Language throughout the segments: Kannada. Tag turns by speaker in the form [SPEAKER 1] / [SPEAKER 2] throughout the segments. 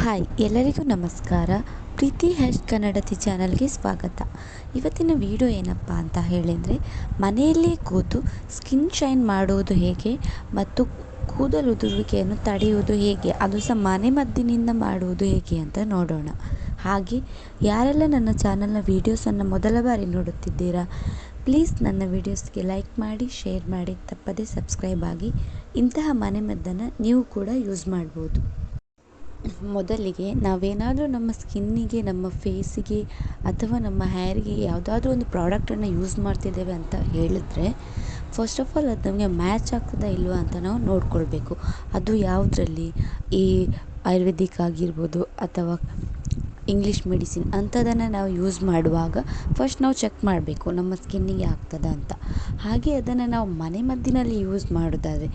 [SPEAKER 1] ಹಾಯ್ ಎಲ್ಲರಿಗೂ ನಮಸ್ಕಾರ. ಪ್ರೀತಿ ಕನ್ನಡತಿ ಚಾನಲ್ಗೆ ಸ್ವಾಗತ. ಇವತ್ತಿನ ವಿಡಿಯೋ ಏನಪ್ಪ ಅಂತ ಹೇಳಿದರೆ, ಮನೆಯಲ್ಲೇ ಕೂತು ಸ್ಕಿನ್ ಶೈನ್ ಮಾಡುವುದು ಹೇಗೆ ಮತ್ತು ಕೂದಲುದುರುವಿಕೆಯನ್ನು ತಡೆಯುವುದು ಹೇಗೆ, ಅದು ಸಹ ಮನೆಮದ್ದಿನಿಂದ ಮಾಡುವುದು ಹೇಗೆ ಅಂತ ನೋಡೋಣ. ಹಾಗೆ ಯಾರೆಲ್ಲ ನನ್ನ ಚಾನಲ್ನ ವೀಡಿಯೋಸನ್ನು ಮೊದಲ ಬಾರಿ ನೋಡುತ್ತಿದ್ದೀರಾ, ಪ್ಲೀಸ್ ನನ್ನ ವೀಡಿಯೋಸ್ಗೆ ಲೈಕ್ ಮಾಡಿ, ಶೇರ್ ಮಾಡಿ, ತಪ್ಪದೇ ಸಬ್ಸ್ಕ್ರೈಬ್ ಆಗಿ. ಇಂತಹ ಮನೆಮದ್ದನ್ನು ನೀವು ಕೂಡ ಯೂಸ್ ಮಾಡ್ಬೋದು. ಮೊದಲಿಗೆ ನಾವೇನಾದರೂ ನಮ್ಮ ಸ್ಕಿನ್ನಿಗೆ, ನಮ್ಮ ಫೇಸಿಗೆ ಅಥವಾ ನಮ್ಮ ಹೇರಿಗೆ ಯಾವುದಾದ್ರೂ ಒಂದು ಪ್ರಾಡಕ್ಟನ್ನು ಯೂಸ್ ಮಾಡ್ತಿದ್ದೇವೆ ಅಂತ ಹೇಳಿದ್ರೆ, ಫಸ್ಟ್ ಆಫ್ ಆಲ್ ಅದು ನಮಗೆ ಮ್ಯಾಚ್ ಆಗ್ತದಾ ಇಲ್ವಾ ಅಂತ ನಾವು ನೋಡ್ಕೊಳ್ಬೇಕು. ಅದು ಯಾವುದರಲ್ಲಿ, ಈ ಆಯುರ್ವೇದಿಕ್ ಆಗಿರ್ಬೋದು ಅಥವಾ ಇಂಗ್ಲೀಷ್ ಮೆಡಿಸಿನ್ ಅಂಥದ್ದನ್ನು ನಾವು ಯೂಸ್ ಮಾಡುವಾಗ ಫಸ್ಟ್ ನಾವು ಚೆಕ್ ಮಾಡಬೇಕು ನಮ್ಮ ಸ್ಕಿನ್ನಿಗೆ ಆಗ್ತದಾ ಅಂತ. ಹಾಗೆ ಅದನ್ನು ನಾವು ಮನೆಮದ್ದಿನಲ್ಲಿ ಯೂಸ್ ಮಾಡೋದಾದರೆ,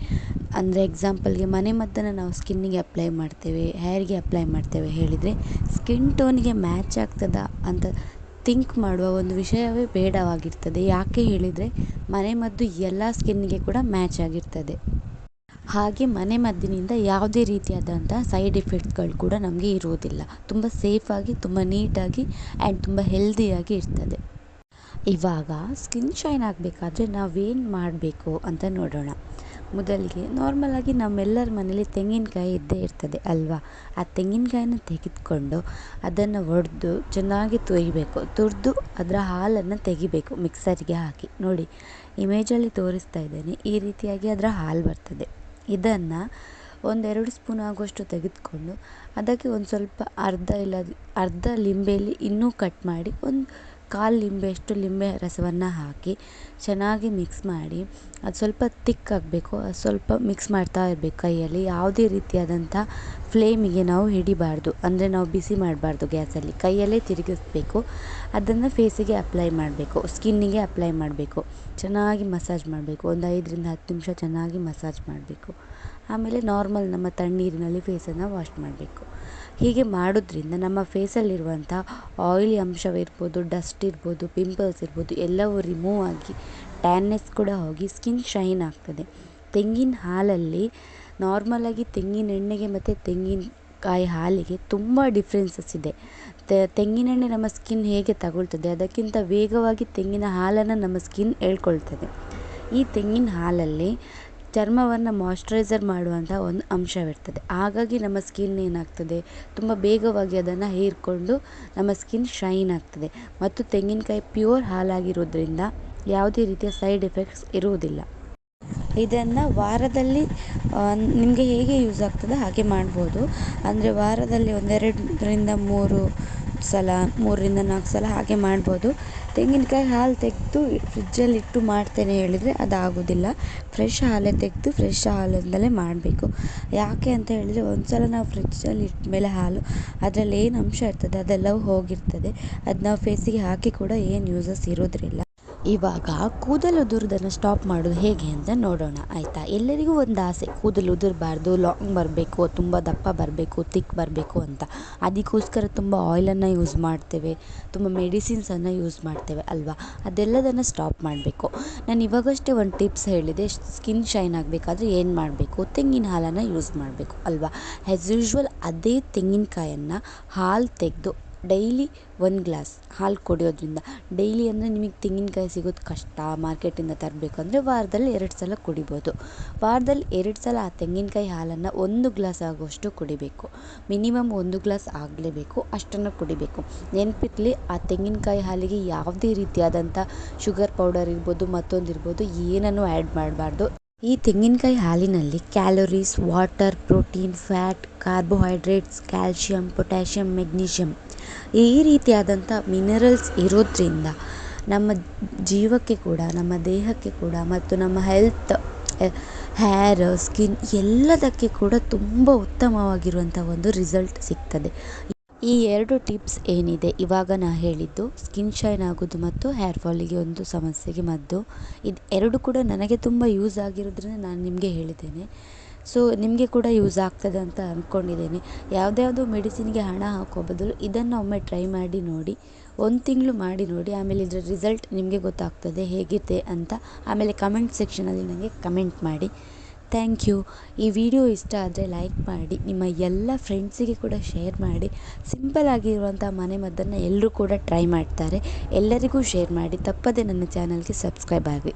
[SPEAKER 1] ಅಂದರೆ ಎಕ್ಸಾಂಪಲ್ಗೆ ಮನೆಮದ್ದನ್ನು ನಾವು ಸ್ಕಿನ್ನಿಗೆ ಅಪ್ಲೈ ಮಾಡ್ತೇವೆ, ಹೇರ್ಗೆ ಅಪ್ಲೈ ಮಾಡ್ತೇವೆ ಹೇಳಿದರೆ, ಸ್ಕಿನ್ ಟೋನಿಗೆ ಮ್ಯಾಚ್ ಆಗ್ತದಾ ಅಂತ ಥಿಂಕ್ ಮಾಡುವ ಒಂದು ವಿಷಯವೇ ಬೇಡವಾಗಿರ್ತದೆ. ಯಾಕೆ ಹೇಳಿದರೆ, ಮನೆಮದ್ದು ಎಲ್ಲ ಸ್ಕಿನ್ನಿಗೆ ಕೂಡ ಮ್ಯಾಚ್ ಆಗಿರ್ತದೆ. ಹಾಗೆ ಮನೆಮದ್ದಿನಿಂದ ಯಾವುದೇ ರೀತಿಯಾದಂಥ ಸೈಡ್ ಎಫೆಕ್ಟ್ಸ್ಗಳು ಕೂಡ ನಮಗೆ ಇರುವುದಿಲ್ಲ. ತುಂಬ ಸೇಫಾಗಿ, ತುಂಬ ನೀಟಾಗಿ ಆ್ಯಂಡ್ ತುಂಬ ಹೆಲ್ದಿಯಾಗಿ ಇರ್ತದೆ. ಇವಾಗ ಸ್ಕಿನ್ ಶೈನ್ ಆಗಬೇಕಾದ್ರೆ ನಾವೇನು ಮಾಡಬೇಕು ಅಂತ ನೋಡೋಣ. ಮೊದಲಿಗೆ ನಾರ್ಮಲಾಗಿ ನಮ್ಮೆಲ್ಲರ ಮನೇಲಿ ತೆಂಗಿನಕಾಯಿ ಇದ್ದೇ ಇರ್ತದೆ ಅಲ್ವಾ. ಆ ತೆಂಗಿನಕಾಯಿನ ತೆಗೆದುಕೊಂಡು ಅದನ್ನು ಒಡೆದು ಚೆನ್ನಾಗಿ ತೊಯ್ಯಬೇಕು. ತುರಿದು ಅದರ ಹಾಲನ್ನು ತೆಗಿಬೇಕು ಮಿಕ್ಸರ್ಗೆ ಹಾಕಿ. ನೋಡಿ, ಇಮೇಜಲ್ಲಿ ತೋರಿಸ್ತಾ ಇದ್ದೇನೆ, ಈ ರೀತಿಯಾಗಿ ಅದರ ಹಾಲು ಬರ್ತದೆ. ಇದನ್ನು 1-2 ಸ್ಪೂನ್ ಆಗುವಷ್ಟು ತೆಗೆದುಕೊಂಡು ಅದಕ್ಕೆ ಒಂದು ಸ್ವಲ್ಪ ಅರ್ಧ ಲಿಂಬೆಯಲ್ಲಿ ಇನ್ನೂ ಕಟ್ ಮಾಡಿ ಒಂದು 1/4 ಲಿಂಬೆಯಷ್ಟು ಲಿಂಬೆ ರಸವನ್ನು ಹಾಕಿ ಚೆನ್ನಾಗಿ ಮಿಕ್ಸ್ ಮಾಡಿ, ಅದು ಸ್ವಲ್ಪ ತಿಕ್ ಆಗಬೇಕು. ಅದು ಸ್ವಲ್ಪ ಮಿಕ್ಸ್ ಮಾಡ್ತಾ ಇರಬೇಕು ಕೈಯಲ್ಲಿ. ಯಾವುದೇ ರೀತಿಯಾದಂಥ ಫ್ಲೇಮಿಗೆ ನಾವು ಹಿಡಿಬಾರ್ದು, ಅಂದರೆ ನಾವು ಬಿಸಿ ಮಾಡಬಾರ್ದು ಗ್ಯಾಸಲ್ಲಿ, ಕೈಯಲ್ಲೇ ತಿರುಗಿಸ್ಬೇಕು. ಅದನ್ನು ಫೇಸಿಗೆ ಅಪ್ಲೈ ಮಾಡಬೇಕು, ಸ್ಕಿನ್ನಿಗೆ ಅಪ್ಲೈ ಮಾಡಬೇಕು. ಚೆನ್ನಾಗಿ ಮಸಾಜ್ ಮಾಡಬೇಕು. ಒಂದು 5-10 ನಿಮಿಷ ಚೆನ್ನಾಗಿ ಮಸಾಜ್ ಮಾಡಬೇಕು. ಆಮೇಲೆ ನಾರ್ಮಲ್ ನಮ್ಮ ತಣ್ಣೀರಿನಲ್ಲಿ ಫೇಸನ್ನು ವಾಶ್ ಮಾಡಬೇಕು. ಹೀಗೆ ಮಾಡೋದ್ರಿಂದ ನಮ್ಮ ಫೇಸಲ್ಲಿರುವಂಥ ಆಯಿಲಿ ಅಂಶವಿರ್ಬೋದು, ಡಸ್ಟ್ ಇರ್ಬೋದು, ಪಿಂಪಲ್ಸ್ ಇರ್ಬೋದು, ಎಲ್ಲವೂ ರಿಮೂವ್ ಆಗಿ ಟ್ಯಾನ್ನೆಸ್ ಕೂಡ ಹೋಗಿ ಸ್ಕಿನ್ ಶೈನ್ ಆಗ್ತದೆ. ತೆಂಗಿನ ಹಾಲಲ್ಲಿ ನಾರ್ಮಲಾಗಿ ತೆಂಗಿನ ಎಣ್ಣೆಗೆ ಮತ್ತು ತೆಂಗಿನಕಾಯಿ ಹಾಲಿಗೆ ತುಂಬ ಡಿಫ್ರೆನ್ಸಸ್ ಇದೆ. ತೆಂಗಿನೆಣ್ಣೆ ನಮ್ಮ ಸ್ಕಿನ್ ಹೇಗೆ ತಗೊಳ್ತದೆ ಅದಕ್ಕಿಂತ ವೇಗವಾಗಿ ತೆಂಗಿನ ಹಾಲನ್ನು ನಮ್ಮ ಸ್ಕಿನ್ ಎಳ್ಕೊಳ್ತದೆ. ಈ ತೆಂಗಿನ ಹಾಲಲ್ಲಿ ಚರ್ಮವನ್ನು ಮಾಯ್ಶ್ಚರೈಸರ್ ಮಾಡುವಂಥ ಒಂದು ಅಂಶವಿರ್ತದೆ. ಹಾಗಾಗಿ ನಮ್ಮ ಸ್ಕಿನ್ ಏನಾಗ್ತದೆ, ತುಂಬ ಬೇಗವಾಗಿ ಅದನ್ನು ಹೀರಿಕೊಂಡು ನಮ್ಮ ಸ್ಕಿನ್ ಶೈನ್ ಆಗ್ತದೆ. ಮತ್ತು ತೆಂಗಿನಕಾಯಿ ಪ್ಯೂರ್ ಹಾಲಾಗಿರೋದ್ರಿಂದ ಯಾವುದೇ ರೀತಿಯ ಸೈಡ್ ಎಫೆಕ್ಟ್ಸ್ ಇರುವುದಿಲ್ಲ. ಇದನ್ನು ವಾರದಲ್ಲಿ ನಿಮಗೆ ಹೇಗೆ ಯೂಸ್ ಆಗ್ತದೆ ಹಾಗೆ ಮಾಡ್ಬೋದು. ಅಂದರೆ ವಾರದಲ್ಲಿ 1-2-3 ಸಲ, 3-4 ಸಲ ಹಾಗೆ ಮಾಡ್ಬೋದು. ತೆಂಗಿನಕಾಯಿ ಹಾಲು ತೆಗೆದು ಫ್ರಿಜ್ಜಲ್ಲಿಟ್ಟು ಮಾಡ್ತೇನೆ ಹೇಳಿದರೆ ಅದಾಗೋದಿಲ್ಲ. ಫ್ರೆಶ್ ಹಾಲೇ ತೆಗೆದು ಫ್ರೆಶ್ ಹಾಲಿಂದಲೇ ಮಾಡಬೇಕು. ಯಾಕೆ ಅಂತ ಹೇಳಿದರೆ, ಒಂದು ಸಲ ನಾವು ಫ್ರಿಜ್ಜಲ್ಲಿ ಇಟ್ಟಮೇಲೆ ಹಾಲು ಅದರಲ್ಲಿ ಏನು ಅಂಶ ಇರ್ತದೆ ಅದೆಲ್ಲವೂ ಹೋಗಿರ್ತದೆ. ಅದು ನಾವು ಫೇಸಿಗೆ ಹಾಕಿ ಕೂಡ ಏನು ಯೂಸಸ್ ಇರೋದ್ರಿಲ್ಲ. ಇವಾಗ ಕೂದಲು ಉದುರೋದನ್ನು ಸ್ಟಾಪ್ ಮಾಡೋದು ಹೇಗೆ ಅಂತ ನೋಡೋಣ, ಆಯಿತಾ. ಎಲ್ಲರಿಗೂ ಒಂದು ಆಸೆ, ಕೂದಲು ಉದುರಬಾರ್ದು, ಲಾಂಗ್ ಬರಬೇಕು, ತುಂಬ ದಪ್ಪ ಬರಬೇಕು, ತಿಕ್ ಬರಬೇಕು ಅಂತ. ಅದಕ್ಕೋಸ್ಕರ ತುಂಬ ಆಯಿಲನ್ನು ಯೂಸ್ ಮಾಡ್ತೇವೆ, ತುಂಬ ಮೆಡಿಸಿನ್ಸನ್ನು ಯೂಸ್ ಮಾಡ್ತೇವೆ ಅಲ್ವಾ. ಅದೆಲ್ಲದನ್ನು ಸ್ಟಾಪ್ ಮಾಡಬೇಕು. ನಾನು ಇವಾಗಷ್ಟೇ ಒಂದು ಟಿಪ್ಸ್ ಹೇಳಿದೆ, ಸ್ಕಿನ್ ಶೈನ್ ಆಗಬೇಕಾದ್ರೆ ಏನು ಮಾಡಬೇಕು, ತೆಂಗಿನ ಹಾಲನ್ನು ಯೂಸ್ ಮಾಡಬೇಕು ಅಲ್ವಾ. ಆ್ಯಸ್ ಯೂಶ್ವಲ್ ಅದೇ ತೆಂಗಿನಕಾಯನ್ನು ಹಾಲು ತೆಗೆದು ಡೈಲಿ 1 ಗ್ಲಾಸ್ ಹಾಲು ಕುಡಿಯೋದ್ರಿಂದ, ಡೈಲಿ ಅಂದರೆ ನಿಮಗೆ ತೆಂಗಿನಕಾಯಿ ಸಿಗೋದು ಕಷ್ಟ, ಮಾರ್ಕೆಟಿಂದ ತರಬೇಕು ಅಂದರೆ ವಾರದಲ್ಲಿ 2 ಸಲ ಕುಡಿಬೋದು. ವಾರದಲ್ಲಿ 2 ಸಲ ಆ ತೆಂಗಿನಕಾಯಿ ಹಾಲನ್ನು 1 ಗ್ಲಾಸ್ ಆಗುವಷ್ಟು ಕುಡಿಬೇಕು. ಮಿನಿಮಮ್ 1 ಗ್ಲಾಸ್ ಆಗಲೇಬೇಕು, ಅಷ್ಟನ್ನು ಕುಡಿಬೇಕು. ನೆನಪಿರಲಿ, ಆ ತೆಂಗಿನಕಾಯಿ ಹಾಲಿಗೆ ಯಾವುದೇ ರೀತಿಯಾದಂಥ ಶುಗರ್ ಪೌಡರ್ ಇರ್ಬೋದು, ಮತ್ತೊಂದಿರ್ಬೋದು, ಏನನ್ನೂ ಆ್ಯಡ್ ಮಾಡಬಾರ್ದು. ಈ ತೆಂಗಿನಕಾಯಿ ಹಾಲಿನಲ್ಲಿ calories, water, protein, fat, carbohydrates, calcium, potassium, magnesium, ಈ ರೀತಿಯಾದಂಥ ಮಿನರಲ್ಸ್ ಇರೋದ್ರಿಂದ ನಮ್ಮ ಜೀವಕ್ಕೆ ಕೂಡ, ನಮ್ಮ ದೇಹಕ್ಕೆ ಕೂಡ, ಮತ್ತು ನಮ್ಮ ಹೆಲ್ತ್, ಹೇರ್, ಸ್ಕಿನ್ ಎಲ್ಲದಕ್ಕೆ ಕೂಡ ತುಂಬ ಉತ್ತಮವಾಗಿರುವಂಥ ಒಂದು ರಿಸಲ್ಟ್ ಸಿಗ್ತದೆ. ಈ 2 ಟಿಪ್ಸ್ ಏನಿದೆ ಇವಾಗ ನಾನು ಹೇಳಿದ್ದು, ಸ್ಕಿನ್ ಶೈನ್ ಆಗೋದು ಮತ್ತು ಹೇರ್ ಫಾಲಿಗೆ ಒಂದು ಸಮಸ್ಯೆಗೆ ಮದ್ದು, ಇದು 2 ಕೂಡ ನನಗೆ ತುಂಬ ಯೂಸ್ ಆಗಿರೋದ್ರಿಂದ ನಾನು ನಿಮಗೆ ಹೇಳಿದ್ದೇನೆ. ಸೊ ನಿಮಗೆ ಕೂಡ ಯೂಸ್ ಆಗ್ತದೆ ಅಂತ ಅಂದ್ಕೊಂಡಿದ್ದೇನೆ. ಯಾವುದ್ಯಾವುದೋ ಮೆಡಿಸಿನ್ಗೆ ಹಣ ಹಾಕೋ ಬದಲು ಇದನ್ನು ಒಮ್ಮೆ ಟ್ರೈ ಮಾಡಿ ನೋಡಿ. 1 ತಿಂಗಳು ಮಾಡಿ ನೋಡಿ, ಆಮೇಲೆ ಇದರ ರಿಸಲ್ಟ್ ನಿಮಗೆ ಗೊತ್ತಾಗ್ತದೆ ಹೇಗಿದೆ ಅಂತ. ಆಮೇಲೆ ಕಮೆಂಟ್ ಸೆಕ್ಷನಲ್ಲಿ ನನಗೆ ಕಮೆಂಟ್ ಮಾಡಿ. Thank you. ಈ ವಿಡಿಯೋ ಇಷ್ಟ ಆದರೆ ಲೈಕ್ ಮಾಡಿ, ನಿಮ್ಮ ಎಲ್ಲ ಫ್ರೆಂಡ್ಸಿಗೆ ಕೂಡ ಶೇರ್ ಮಾಡಿ. ಸಿಂಪಲ್ ಆಗಿರುವಂಥ ಮನೆಮದ್ದನ್ನು ಎಲ್ಲರೂ ಕೂಡ ಟ್ರೈ ಮಾಡ್ತಾರೆ. ಎಲ್ಲರಿಗೂ ಶೇರ್ ಮಾಡಿ. ತಪ್ಪದೆ ನನ್ನ ಚಾನಲ್ಗೆ ಸಬ್ಸ್ಕ್ರೈಬ್ ಆಗಿ.